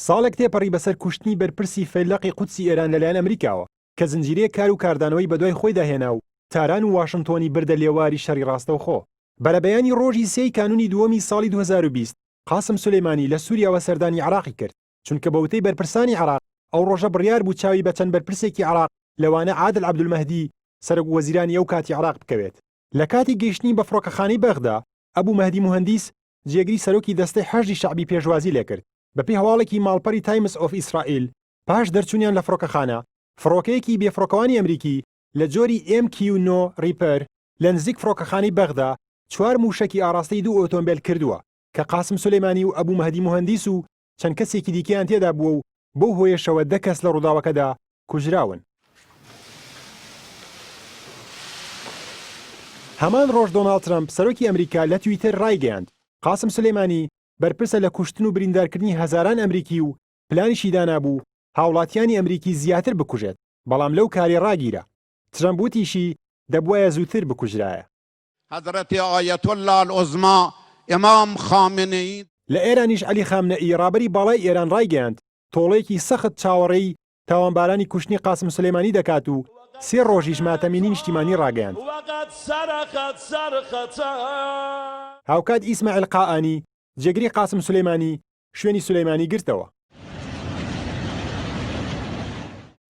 ساڵێک تێپەڕی بەسەر کوشتنی بەرپرسی فەیلەقی قودسی ئێران لەلایەن ئەمریکاوە کە زنجیرەیە کار و کاردانەوەی بەدوای خۆی داهێنا و تاران و واشنتۆنی بردە لێواری شەڕی ڕاستەوخۆ. بەرەبەیانی ڕۆژی 3 کانونی دووەمی ساڵی 2020 قاسم سولەیمانی لە سووریاوە سەردانی عێراقی کرد چونکە بە وتەی بەرپرسانی عێراق ئەو ڕۆژە بڕیار بوو چاوی بە چەند بەرپرسێکی عێراق لەوانە عادل عەبدولمەهدی سەرۆک وەزیرانی ئەو کاتی عێراق بکەوێت. لە کاتی گەیشتنی بە فڕۆکەخانەی بەغدا ئەبوو مەهدی موهەندیس جێگری سەرۆکی دەستەی حەشدی شەعبی پێشوازی لێکرد. بەپێی هەواڵێکی ماڵپەری تایمس ئۆف ئیسرائیل پاش دەرچوونیان لە فڕۆکەخانە فڕۆکەیەکی بێفڕۆکەوانی ئەمریکی لە جۆری MQ-9 ریپەر لە نزیک فڕۆکەخانەی بەغدا 4 موشکی ئاراستەی 2 ئۆتۆمبیل کردووە کە قاسم سولەیمانی و ئەبوو مەهدی موهەندیس و چەند کەسێکی دیکەیان تێدا بووە و بەو هۆیەشەوە 10 کەس لە ڕووداوەکەدا کوژراون. هەمان ڕۆژ دۆناڵد ترامپ سەرۆکی ئەمریکا لە تویتر ڕایگەیاند قاسم سولەیمانی بەرپرسە لە کوشتن و بریندارکردنی هەزاران ئەمریکی و پلانیشی دانابوو هاوڵاتیانی ئەمریکی زیاتر بکوژێت بەڵام لەو کاری ڕاگیرە. ترامپ وتیشی دەبوایە زووتر بکوژرایە. حضرەتی ئایەتۆ الله العوزما ئیمام خامنەئی لە ئێرانیش عەلی خامنەئی ڕابەری باڵای ئێران ڕایگەیاند تۆڵەیەکی سەخت چاوەڕێی تاوانبارانی کوشتنی قاسم سولەیمانی دەکات و 3 ڕۆژیش ماتەمینی نیشتیمانی ڕاگەیاند. هاوکات ئیسماعیل قائانی جێگری قاسم سولەیمانی شوێنی سولەیمانی گرتەوە.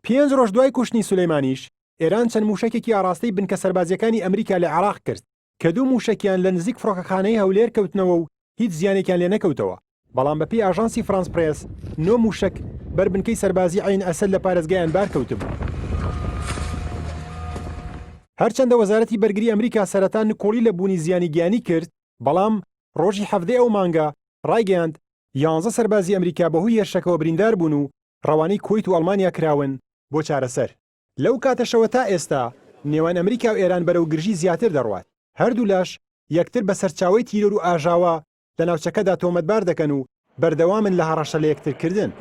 5 ڕۆژ دوای کوشتنی سولەیمانیش ئێران چەند موشکێکی ئاراستەی بنکە سەربازیەکانی ئەمریکا لە عێراق کرد کە 2 موشکیان لە نزیک فڕۆکەخانەی هەولێر کەوتنەوە و هیچ زیانێکیان لێ نەکەوتەوە. بەڵام بەپێی ئاژانسی فرانس پرێس 9 موشک بەر بنکەی سەربازی عین ئەسەد لە پارێزگای ئەنبار کەوتبوو. هەرچەندە وەزارەتی بەرگری ئەمریکا سەرەتا نکۆڵی لە بوونی زیانی گیانی کرد بەڵام ڕۆژی هەفتەی ئەو مانگە ڕایگەیاند 11 سەربازی ئەمریکا بەهۆی هێرشەکەوە بریندار بوون و ڕەوانەی کۆیت و ئەڵمانیا کراون بۆ چارەسەر. لەو کاتەشەوە تا ئێستا نێوان ئەمریکا و ئێران بەرەو گرژی زیاتر دەڕوات. هەردوو لاش یەکتر بە سەرچاوەی تیرۆر و ئاژاوە لە ناوچەکەدا تۆمەتبار دەکەن و بەردەوامن لە هەڕەشە لە یەکترکردن.